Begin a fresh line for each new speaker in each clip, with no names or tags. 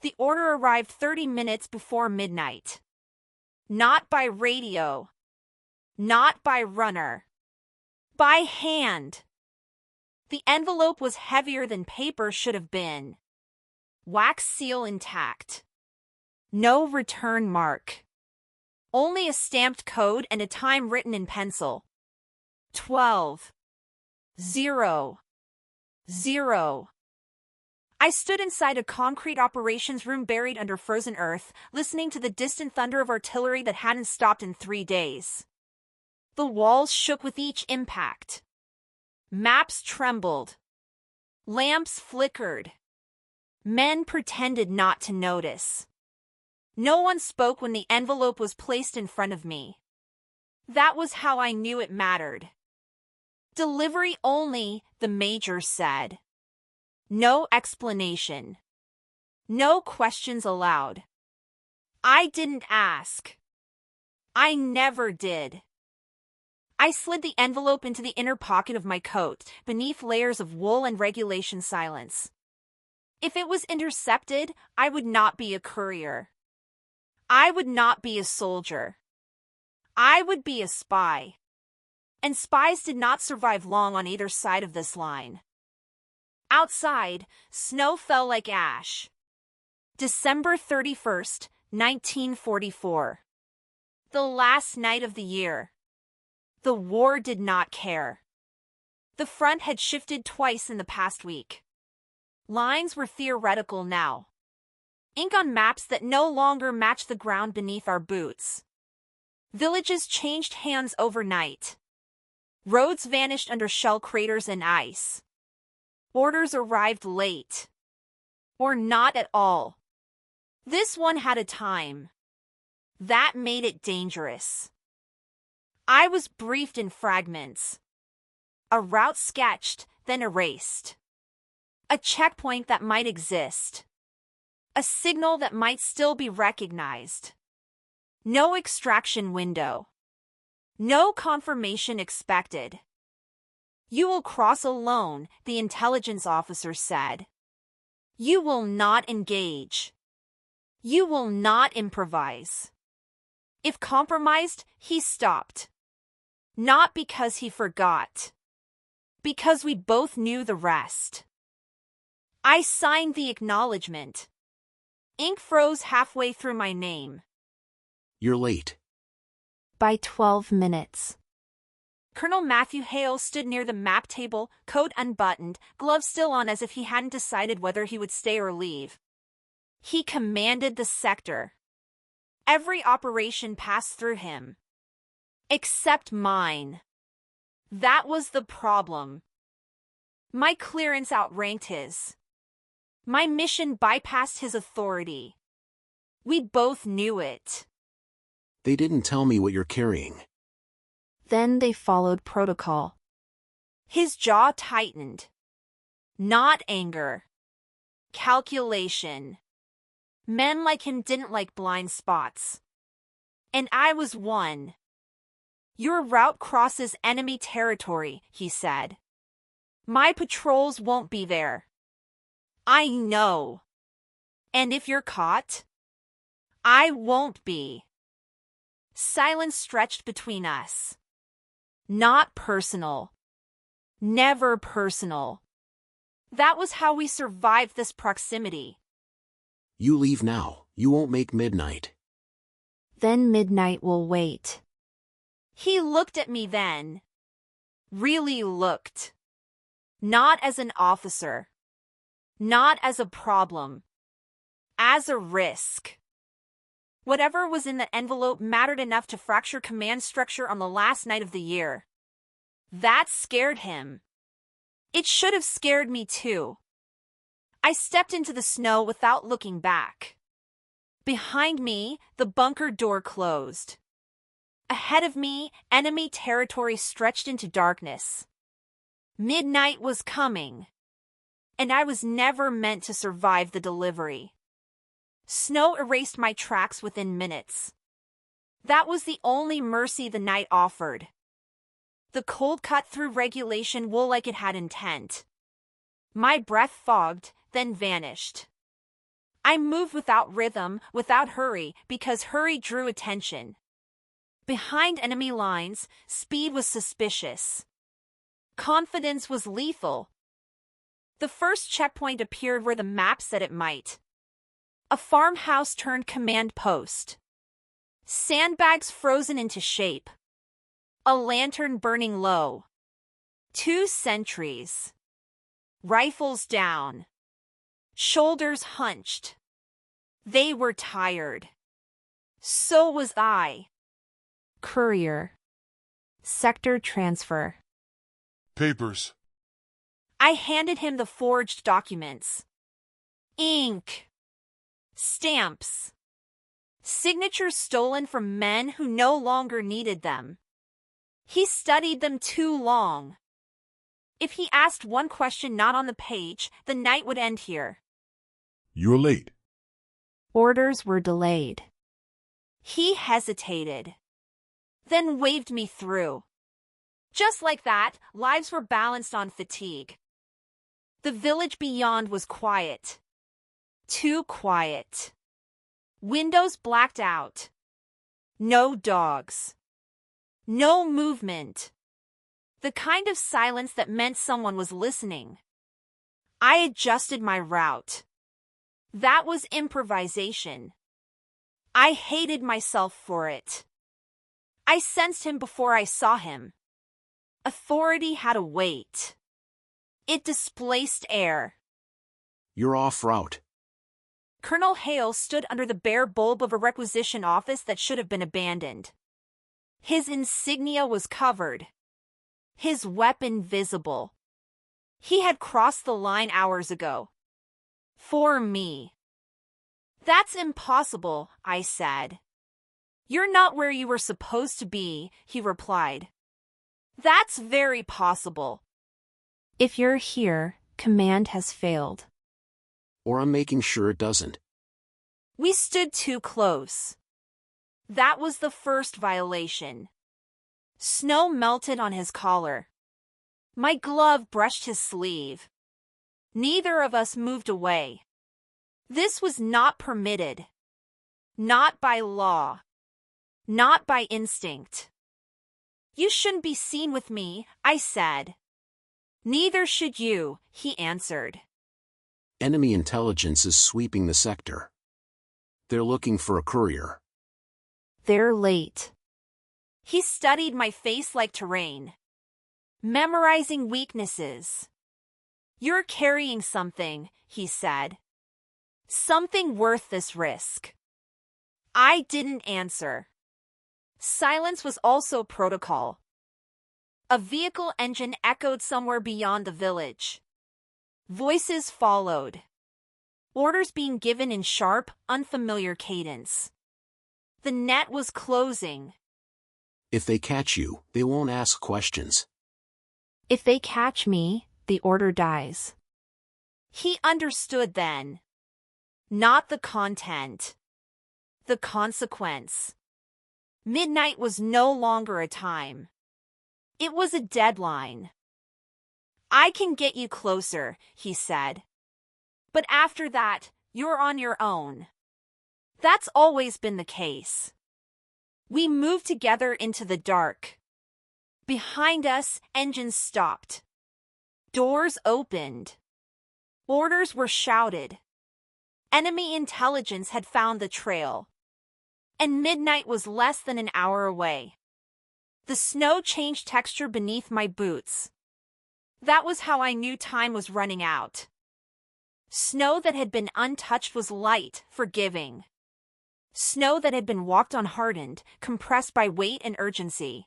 The order arrived 30 minutes before midnight. Not by radio. Not by runner. By hand. The envelope was heavier than paper should have been. Wax seal intact. No return mark. Only a stamped code and a time written in pencil. 12:00. I stood inside a concrete operations room buried under frozen earth, listening to the distant thunder of artillery that hadn't stopped in 3 days. The walls shook with each impact. Maps trembled. Lamps flickered. Men pretended not to notice. No one spoke when the envelope was placed in front of me. That was how I knew it mattered. Delivery only, the major said. No explanation. No questions allowed. I didn't ask. I never did. I slid the envelope into the inner pocket of my coat, beneath layers of wool and regulation silence. If it was intercepted, I would not be a courier. I would not be a soldier. I would be a spy. And spies did not survive long on either side of this line. Outside, snow fell like ash. December 31st, 1944. The last night of the year. The war did not care. The front had shifted twice in the past week. Lines were theoretical now. Ink on maps that no longer matched the ground beneath our boots. Villages changed hands overnight. Roads vanished under shell craters and ice. Orders arrived late. Or not at all. This one had a time. That made it dangerous. I was briefed in fragments. A route sketched, then erased. A checkpoint that might exist. A signal that might still be recognized. No extraction window. No confirmation expected. You will cross alone, the intelligence officer said. You will not engage. You will not improvise. If compromised, he stopped. Not because he forgot. Because we both knew the rest. I signed the acknowledgement. Ink froze halfway through my name.
You're late.
By 12 minutes. Colonel Matthew Hale stood near the map table, coat unbuttoned, gloves still on as if he hadn't decided whether he would stay or leave. He commanded the sector. Every operation passed through him. Except mine. That was the problem. My clearance outranked his. My mission bypassed his authority. We both knew it.
They didn't tell me what you're carrying.
Then they followed protocol. His jaw tightened. Not anger. Calculation. Men like him didn't like blind spots. And I was one. Your route crosses enemy territory, he said. My patrols won't be there. I know. And if you're caught, I won't be. Silence stretched between us. Not personal. Never personal. That was how we survived this proximity.
You leave now. You won't make midnight.
Then midnight will wait. He looked at me then. Really looked. Not as an officer. Not as a problem. As a risk. Whatever was in the envelope mattered enough to fracture command structure on the last night of the year. That scared him. It should have scared me too. I stepped into the snow without looking back. Behind me, the bunker door closed. Ahead of me, enemy territory stretched into darkness. Midnight was coming. And I was never meant to survive the delivery. Snow erased my tracks within minutes. That was the only mercy the night offered. The cold cut through regulation wool like it had intent. My breath fogged, then vanished. I moved without rhythm, without hurry, because hurry drew attention. Behind enemy lines, speed was suspicious. Confidence was lethal. The first checkpoint appeared where the map said it might. A farmhouse turned command post. Sandbags frozen into shape. A lantern burning low. 2 sentries. Rifles down. Shoulders hunched. They were tired. So was I. Courier. Sector transfer.
Papers.
I handed him the forged documents. Ink. Stamps. Signatures stolen from men who no longer needed them. He studied them too long. If he asked one question not on the page, the night would end here.
You're late.
Orders were delayed. He hesitated, then waved me through. Just like that, lives were balanced on fatigue. The village beyond was quiet. Too quiet. Windows blacked out. No dogs. No movement. The kind of silence that meant someone was listening. I adjusted my route. That was improvisation. I hated myself for it. I sensed him before I saw him. Authority had a weight. It displaced air.
You're off route.
Colonel Hale stood under the bare bulb of a requisition office that should have been abandoned. His insignia was covered. His weapon visible. He had crossed the line hours ago. For me. That's impossible, I said. You're not where you were supposed to be, he replied. That's very possible. If you're here, command has failed.
Or I'm making sure it doesn't.
We stood too close. That was the first violation. Snow melted on his collar. My glove brushed his sleeve. Neither of us moved away. This was not permitted. Not by law. Not by instinct. You shouldn't be seen with me, I said. Neither should you, he answered.
Enemy intelligence is sweeping the sector. They're looking for a courier.
They're late. He studied my face like terrain. Memorizing weaknesses. You're carrying something, he said. Something worth this risk. I didn't answer. Silence was also protocol. A vehicle engine echoed somewhere beyond the village. Voices followed. Orders being given in sharp, unfamiliar cadence. The net was closing.
If they catch you, they won't ask questions.
If they catch me, the order dies. He understood then. Not the content. The consequence. Midnight was no longer a time. It was a deadline. I can get you closer, he said. But after that, you're on your own. That's always been the case. We moved together into the dark. Behind us, engines stopped. Doors opened. Orders were shouted. Enemy intelligence had found the trail. And midnight was less than an hour away. The snow changed texture beneath my boots. That was how I knew time was running out. Snow that had been untouched was light, forgiving. Snow that had been walked on hardened, compressed by weight and urgency.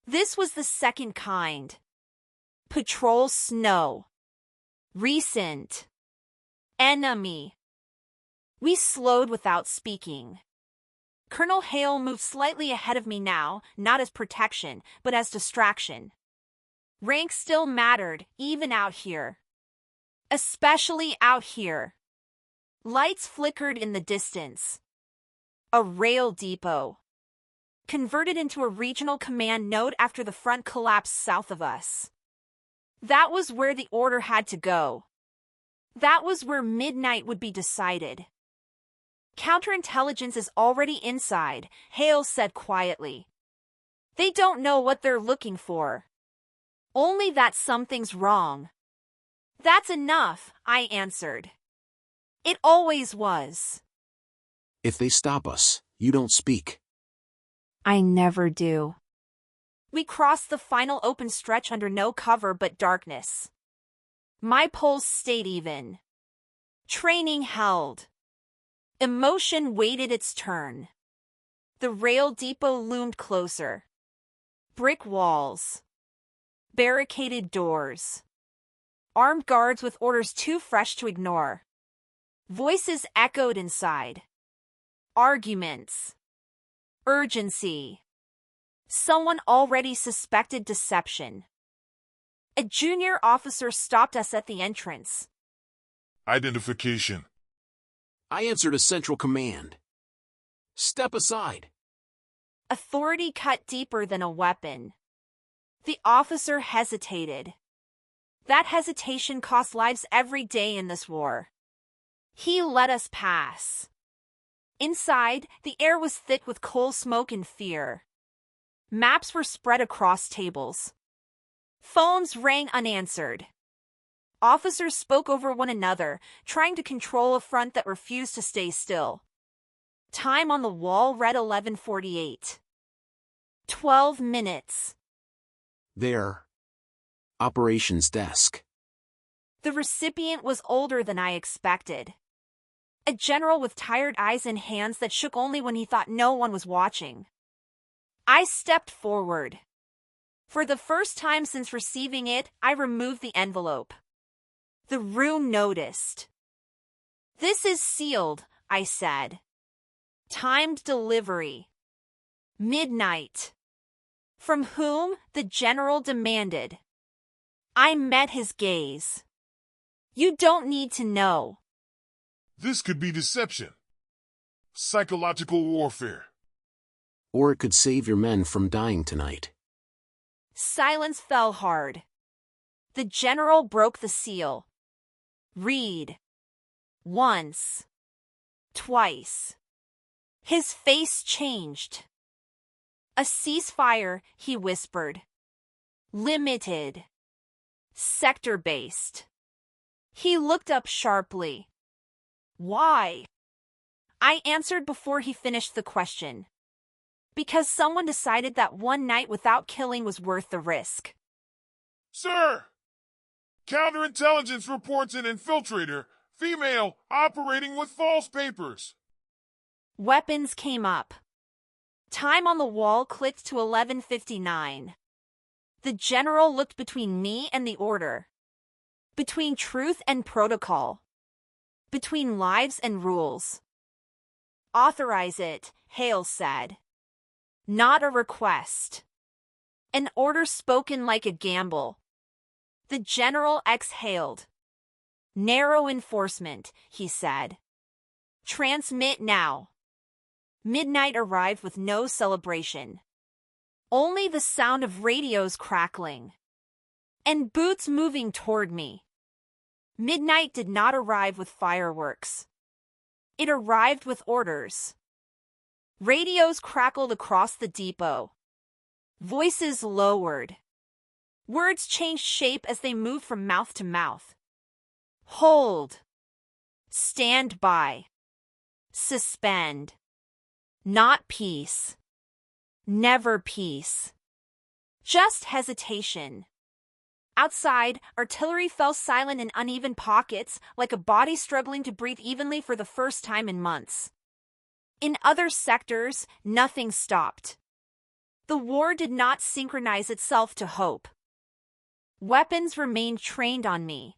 This was the second kind. Patrol snow. Recent. Enemy. We slowed without speaking. Colonel Hale moved slightly ahead of me now, not as protection, but as distraction. Rank still mattered, even out here. Especially out here. Lights flickered in the distance. A rail depot. Converted into a regional command node after the front collapsed south of us. That was where the order had to go. That was where midnight would be decided. Counterintelligence is already inside, Hale said quietly. They don't know what they're looking for. Only that something's wrong. That's enough, I answered. It always was.
If they stop us, you don't speak.
I never do. We crossed the final open stretch under no cover but darkness. My pulse stayed even. Training held. Emotion waited its turn. The rail depot loomed closer. Brick walls. Barricaded doors. Armed guards with orders too fresh to ignore. Voices echoed inside. Arguments. Urgency. Someone already suspected deception. A junior officer stopped us at the entrance.
Identification.
I answered a central command. Step aside.
Authority cut deeper than a weapon. The officer hesitated. That hesitation cost lives every day in this war. He let us pass. Inside, the air was thick with coal smoke and fear. Maps were spread across tables. Phones rang unanswered. Officers spoke over one another, trying to control a front that refused to stay still. Time on the wall read 11:48. 12 minutes.
There. Operations desk.
The recipient was older than I expected. A general with tired eyes and hands that shook only when he thought no one was watching. I stepped forward. For the first time since receiving it, I removed the envelope. The room noticed. This is sealed, I said. Timed delivery. Midnight. From whom? The general demanded. I met his gaze. You don't need to know.
This could be deception. Psychological warfare.
Or it could save your men from dying tonight.
Silence fell hard. The general broke the seal. Read. Once. Twice. His face changed. A ceasefire, he whispered. Limited. Sector-based. He looked up sharply. Why? I answered before he finished the question. Because someone decided that one night without killing was worth the risk.
Sir! Counterintelligence reports an infiltrator, female, operating with false papers.
Weapons came up. Time on the wall clicked to 11:59. The general looked between me and the order. Between truth and protocol. Between lives and rules. Authorize it, Hale said. Not a request. An order spoken like a gamble. The general exhaled. Narrow enforcement, he said. Transmit now. Midnight arrived with no celebration. Only the sound of radios crackling. And boots moving toward me. Midnight did not arrive with fireworks. It arrived with orders. Radios crackled across the depot. Voices lowered. Words changed shape as they moved from mouth to mouth. Hold. Stand by. Suspend. Not peace. Never peace. Just hesitation. Outside, artillery fell silent in uneven pockets, like a body struggling to breathe evenly for the first time in months. In other sectors, nothing stopped. The war did not synchronize itself to hope. Weapons remained trained on me.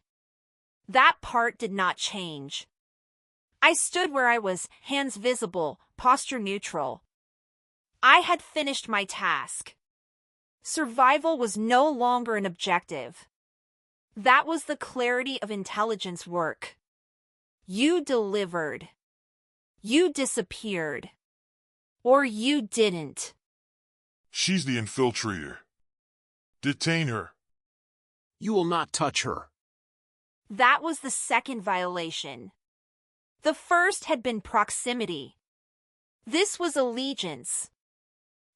That part did not change. I stood where I was, hands visible, posture neutral. I had finished my task. Survival was no longer an objective. That was the clarity of intelligence work. You delivered. You disappeared. Or you didn't.
She's the infiltrator. Detain her.
You will not touch her.
That was the second violation. The first had been proximity. This was allegiance.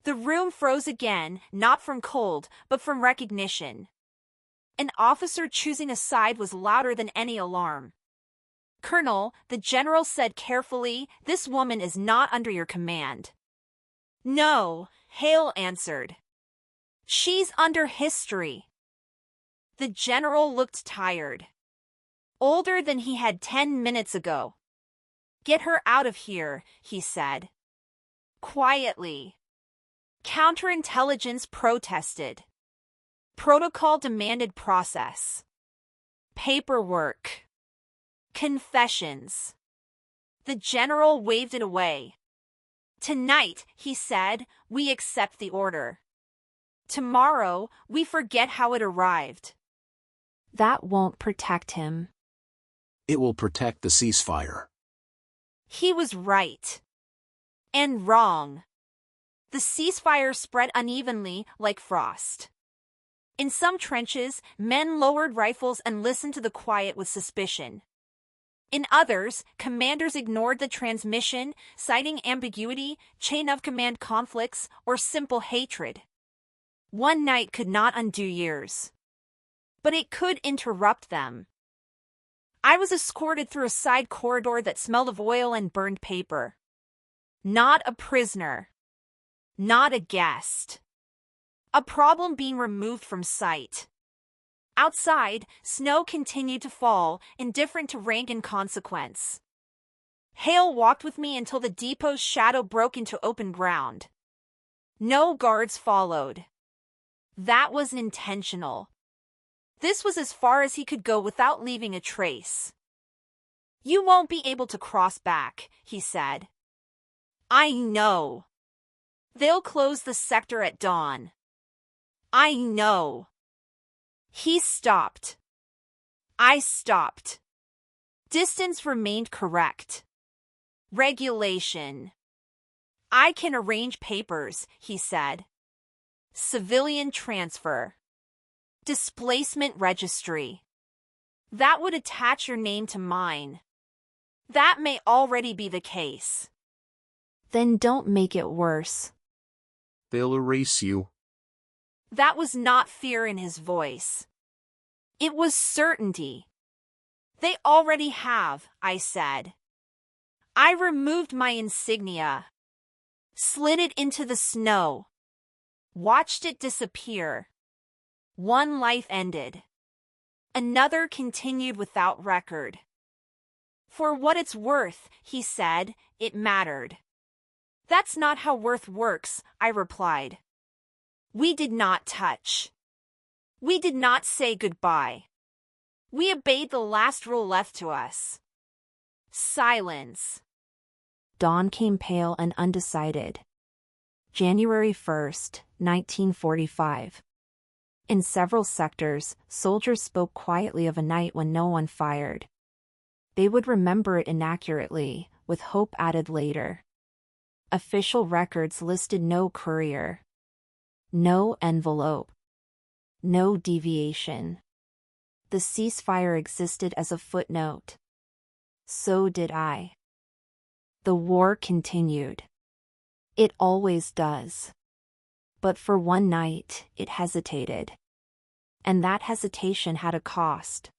The room froze again, not from cold, but from recognition. An officer choosing a side was louder than any alarm. "Colonel," the general said carefully, "this woman is not under your command." "No," Hale answered. "She's under history." The general looked tired. Older than he had 10 minutes ago. "Get her out of here," he said. Quietly. Counterintelligence protested. Protocol demanded process. Paperwork. Confessions. The general waved it away. "Tonight," he said, "we accept the order. Tomorrow, we forget how it arrived." That won't protect him.
It will protect the ceasefire.
He was right. And wrong. The ceasefire spread unevenly like frost. In some trenches, men lowered rifles and listened to the quiet with suspicion. In others, commanders ignored the transmission, citing ambiguity, chain-of-command conflicts, or simple hatred. One night could not undo years. But it could interrupt them. I was escorted through a side corridor that smelled of oil and burned paper. Not a prisoner. Not a guest. A problem being removed from sight. Outside, snow continued to fall, indifferent to rank and consequence. Hale walked with me until the depot's shadow broke into open ground. No guards followed. That was intentional. This was as far as he could go without leaving a trace. "You won't be able to cross back," he said. "I know. They'll close the sector at dawn." "I know." He stopped. I stopped. Distance remained correct. Regulation. "I can arrange papers," he said. Civilian transfer. Displacement registry. That would attach your name to mine. That may already be the case. Then don't make it worse.
They'll erase you.
That was not fear in his voice. It was certainty. "They already have," I said. I removed my insignia. Slid it into the snow. Watched it disappear. One life ended. Another continued without record. "For what it's worth," he said, "it mattered." "That's not how worth works," I replied. We did not touch. We did not say goodbye. We obeyed the last rule left to us. Silence. Dawn came pale and undecided. January 1st, 1945. In several sectors, soldiers spoke quietly of a night when no one fired. They would remember it inaccurately, with hope added later. Official records listed no courier. No envelope. No deviation. The ceasefire existed as a footnote. So did I. The war continued. It always does. But for one night, it hesitated. And that hesitation had a cost.